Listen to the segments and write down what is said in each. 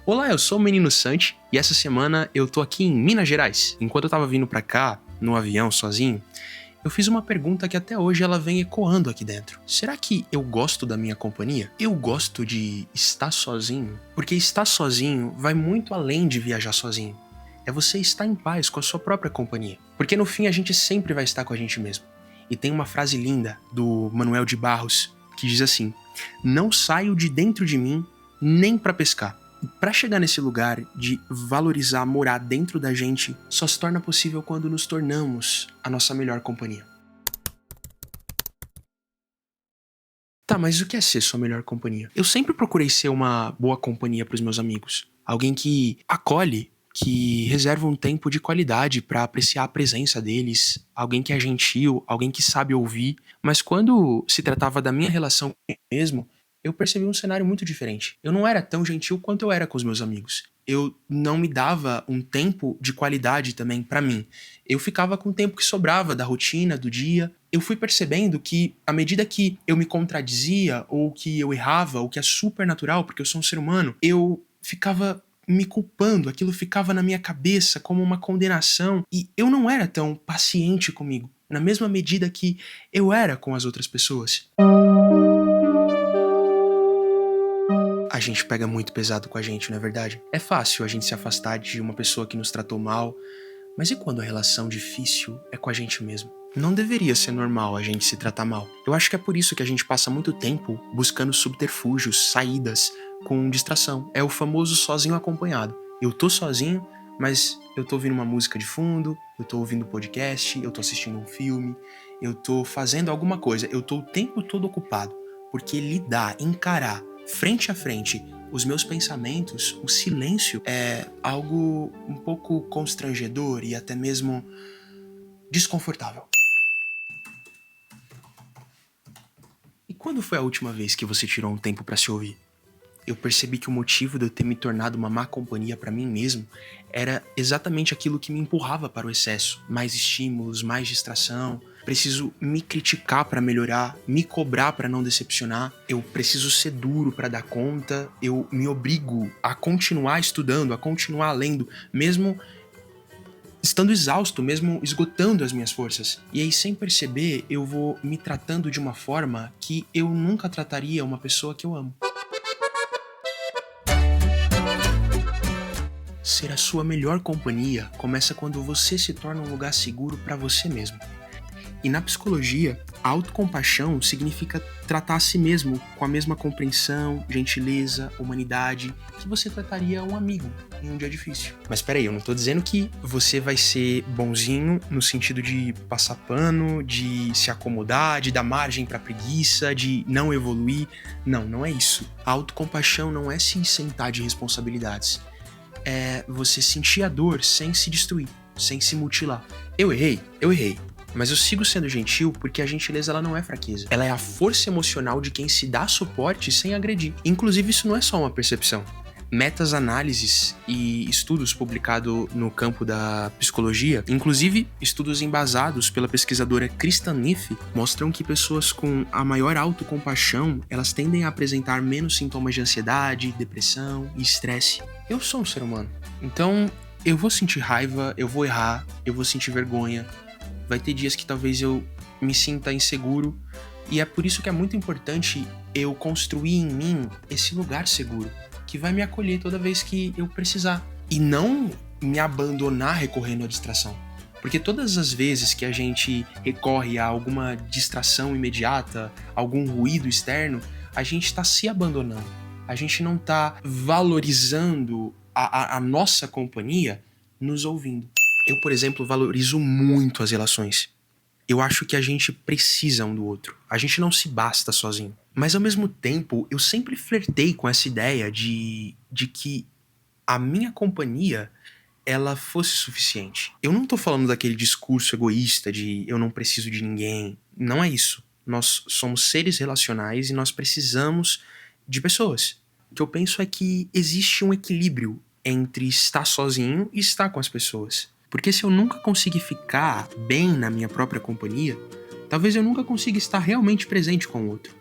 Olá, eu sou o Menino Santi e essa semana eu tô aqui em Minas Gerais. Enquanto eu tava vindo pra cá, no avião, sozinho, eu fiz uma pergunta que até hoje ela vem ecoando aqui dentro. Será que eu gosto da minha companhia? Eu gosto de estar sozinho? Porque estar sozinho vai muito além de viajar sozinho. É você estar em paz com a sua própria companhia. Porque no fim a gente sempre vai estar com a gente mesmo. E tem uma frase linda do Manuel de Barros que diz assim: "Não saio de dentro de mim nem pra pescar." E pra chegar nesse lugar de valorizar morar dentro da gente, só se torna possível quando nos tornamos a nossa melhor companhia. Tá, mas o que é ser sua melhor companhia? Eu sempre procurei ser uma boa companhia pros meus amigos. Alguém que acolhe, que reserva um tempo de qualidade pra apreciar a presença deles, alguém que é gentil, alguém que sabe ouvir. Mas quando se tratava da minha relação comigo mesmo, eu percebi um cenário muito diferente. Eu não era tão gentil quanto eu era com os meus amigos. Eu não me dava um tempo de qualidade também pra mim. Eu ficava com o tempo que sobrava da rotina, do dia. Eu fui percebendo que, à medida que eu me contradizia, ou que eu errava, o que é super natural, porque eu sou um ser humano, eu ficava me culpando, aquilo ficava na minha cabeça como uma condenação, e eu não era tão paciente comigo, na mesma medida que eu era com as outras pessoas. A gente pega muito pesado com a gente, não é verdade? É fácil a gente se afastar de uma pessoa que nos tratou mal, mas e quando a relação difícil é com a gente mesmo? Não deveria ser normal a gente se tratar mal. Eu acho que é por isso que a gente passa muito tempo buscando subterfúgios, saídas, com distração. É o famoso sozinho acompanhado. Eu tô sozinho, mas eu tô ouvindo uma música de fundo, eu tô ouvindo podcast, eu tô assistindo um filme, eu tô fazendo alguma coisa, eu tô o tempo todo ocupado. Porque lidar, encarar, frente a frente, os meus pensamentos, o silêncio é algo um pouco constrangedor e até mesmo desconfortável. E quando foi a última vez que você tirou um tempo pra se ouvir? Eu percebi que o motivo de eu ter me tornado uma má companhia pra mim mesmo era exatamente aquilo que me empurrava para o excesso. Mais estímulos, mais distração. Preciso me criticar pra melhorar, me cobrar pra não decepcionar. Eu preciso ser duro pra dar conta. Eu me obrigo a continuar estudando, a continuar lendo, mesmo estando exausto, mesmo esgotando as minhas forças. E aí, sem perceber, eu vou me tratando de uma forma que eu nunca trataria uma pessoa que eu amo. Ser a sua melhor companhia começa quando você se torna um lugar seguro para você mesmo. E na psicologia, a autocompaixão significa tratar a si mesmo com a mesma compreensão, gentileza, humanidade que você trataria um amigo em um dia difícil. Mas peraí, eu não tô dizendo que você vai ser bonzinho no sentido de passar pano, de se acomodar, de dar margem pra preguiça, de não evoluir. Não, não é isso. A autocompaixão não é se isentar de responsabilidades. É você sentir a dor sem se destruir, sem se mutilar. Eu errei. Mas eu sigo sendo gentil porque a gentileza ela não é fraqueza. Ela é a força emocional de quem se dá suporte sem agredir. Inclusive, isso não é só uma percepção. Metas-análises e estudos publicados no campo da psicologia, inclusive estudos embasados pela pesquisadora Kristen Neff, mostram que pessoas com a maior autocompaixão, elas tendem a apresentar menos sintomas de ansiedade, depressão e estresse. Eu sou um ser humano, então eu vou sentir raiva, eu vou errar, eu vou sentir vergonha, vai ter dias que talvez eu me sinta inseguro, e é por isso que é muito importante eu construir em mim esse lugar seguro, que vai me acolher toda vez que eu precisar. E não me abandonar recorrendo à distração. Porque todas as vezes que a gente recorre a alguma distração imediata, algum ruído externo, a gente está se abandonando. A gente não está valorizando a nossa companhia nos ouvindo. Eu, por exemplo, valorizo muito as relações. Eu acho que a gente precisa um do outro. A gente não se basta sozinho. Mas ao mesmo tempo, eu sempre flertei com essa ideia de que a minha companhia ela fosse suficiente. Eu não tô falando daquele discurso egoísta de eu não preciso de ninguém. Não é isso. Nós somos seres relacionais e nós precisamos de pessoas. O que eu penso é que existe um equilíbrio entre estar sozinho e estar com as pessoas. Porque se eu nunca conseguir ficar bem na minha própria companhia, talvez eu nunca consiga estar realmente presente com o outro.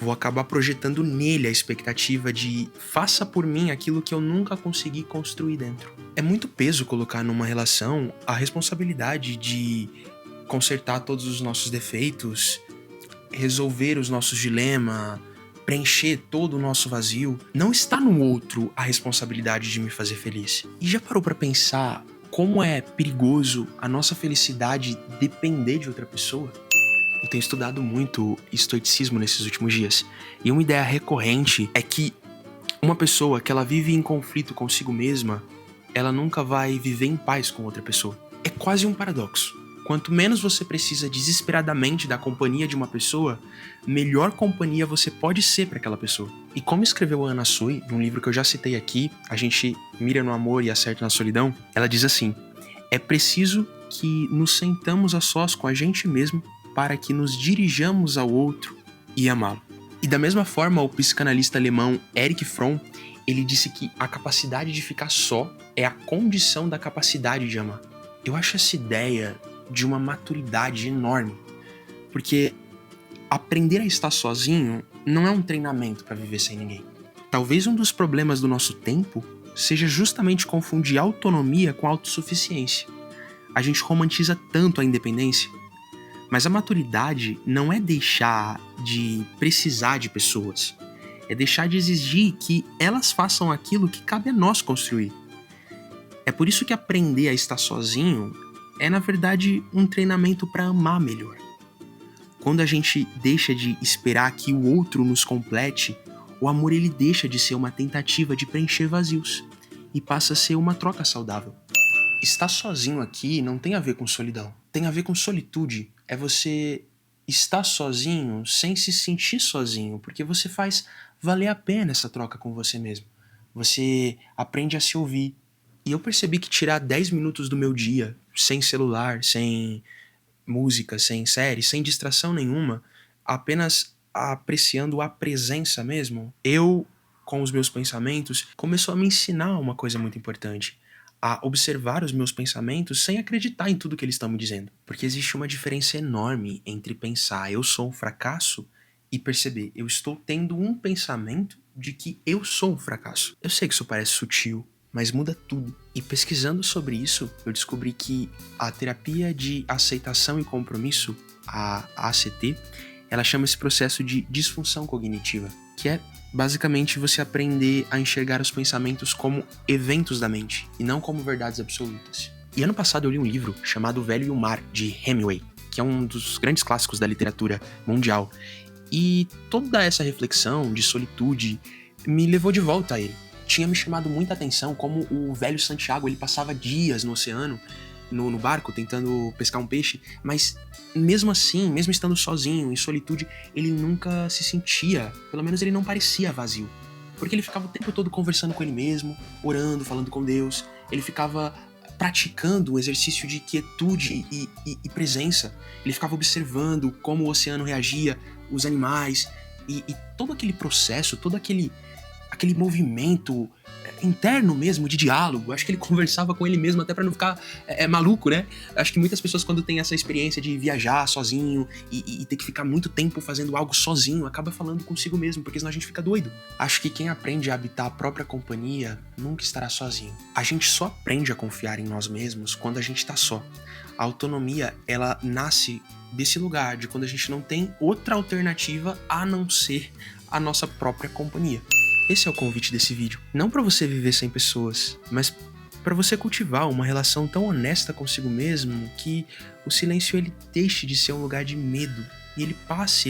Vou acabar projetando nele a expectativa de faça por mim aquilo que eu nunca consegui construir dentro. É muito peso colocar numa relação a responsabilidade de consertar todos os nossos defeitos, resolver os nossos dilemas, preencher todo o nosso vazio. Não está no outro a responsabilidade de me fazer feliz. E já parou pra pensar como é perigoso a nossa felicidade depender de outra pessoa? Eu tenho estudado muito estoicismo nesses últimos dias, e uma ideia recorrente é que uma pessoa que ela vive em conflito consigo mesma, ela nunca vai viver em paz com outra pessoa. É quase um paradoxo. Quanto menos você precisa desesperadamente da companhia de uma pessoa, melhor companhia você pode ser para aquela pessoa. E como escreveu a Anna Sui, num livro que eu já citei aqui, A Gente Mira no Amor e Acerta na Solidão, ela diz assim: é preciso que nos sentamos a sós com a gente mesmo para que nos dirijamos ao outro e amá-lo. E da mesma forma, o psicanalista alemão Erich Fromm, ele disse que a capacidade de ficar só é a condição da capacidade de amar. Eu acho essa ideia de uma maturidade enorme, porque aprender a estar sozinho não é um treinamento para viver sem ninguém. Talvez um dos problemas do nosso tempo seja justamente confundir autonomia com autossuficiência. A gente romantiza tanto a independência, mas a maturidade não é deixar de precisar de pessoas, é deixar de exigir que elas façam aquilo que cabe a nós construir. É por isso que aprender a estar sozinho é, na verdade, um treinamento para amar melhor. Quando a gente deixa de esperar que o outro nos complete, o amor ele deixa de ser uma tentativa de preencher vazios e passa a ser uma troca saudável. Estar sozinho aqui não tem a ver com solidão, tem a ver com solitude. É você estar sozinho sem se sentir sozinho, porque você faz valer a pena essa troca com você mesmo. Você aprende a se ouvir. E eu percebi que tirar 10 minutos do meu dia, sem celular, sem música, sem série, sem distração nenhuma, apenas apreciando a presença mesmo, eu, com os meus pensamentos, começou a me ensinar uma coisa muito importante: a observar os meus pensamentos sem acreditar em tudo que eles estão me dizendo. Porque existe uma diferença enorme entre pensar eu sou um fracasso e perceber eu estou tendo um pensamento de que eu sou um fracasso. Eu sei que isso parece sutil, mas muda tudo. E pesquisando sobre isso, eu descobri que a terapia de aceitação e compromisso, a ACT, ela chama esse processo de disfunção cognitiva, que é basicamente você aprender a enxergar os pensamentos como eventos da mente e não como verdades absolutas. E ano passado eu li um livro chamado O Velho e o Mar, de Hemingway, que é um dos grandes clássicos da literatura mundial. E toda essa reflexão de solitude me levou de volta a ele. Tinha me chamado muita atenção como o velho Santiago, ele passava dias no oceano, no barco, tentando pescar um peixe, mas mesmo assim, mesmo estando sozinho, em solitude, ele nunca se sentia, pelo menos ele não parecia vazio. Porque ele ficava o tempo todo conversando com ele mesmo, orando, falando com Deus, ele ficava praticando um exercício de quietude e presença, ele ficava observando como o oceano reagia, os animais, e todo aquele processo, todo aquele movimento interno mesmo, de diálogo. Acho que ele conversava com ele mesmo até pra não ficar maluco, né? Acho que muitas pessoas, quando tem essa experiência de viajar sozinho e ter que ficar muito tempo fazendo algo sozinho, acaba falando consigo mesmo, porque senão a gente fica doido. Acho que quem aprende a habitar a própria companhia nunca estará sozinho. A gente só aprende a confiar em nós mesmos quando a gente tá só. A autonomia, ela nasce desse lugar, de quando a gente não tem outra alternativa a não ser a nossa própria companhia. Esse é o convite desse vídeo. Não para você viver sem pessoas, mas para você cultivar uma relação tão honesta consigo mesmo que o silêncio ele deixe de ser um lugar de medo e ele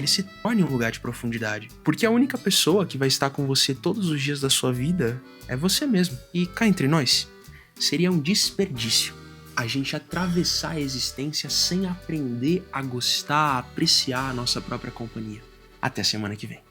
se torne um lugar de profundidade. Porque a única pessoa que vai estar com você todos os dias da sua vida é você mesmo. E cá entre nós, seria um desperdício a gente atravessar a existência sem aprender a gostar, a apreciar a nossa própria companhia. Até semana que vem.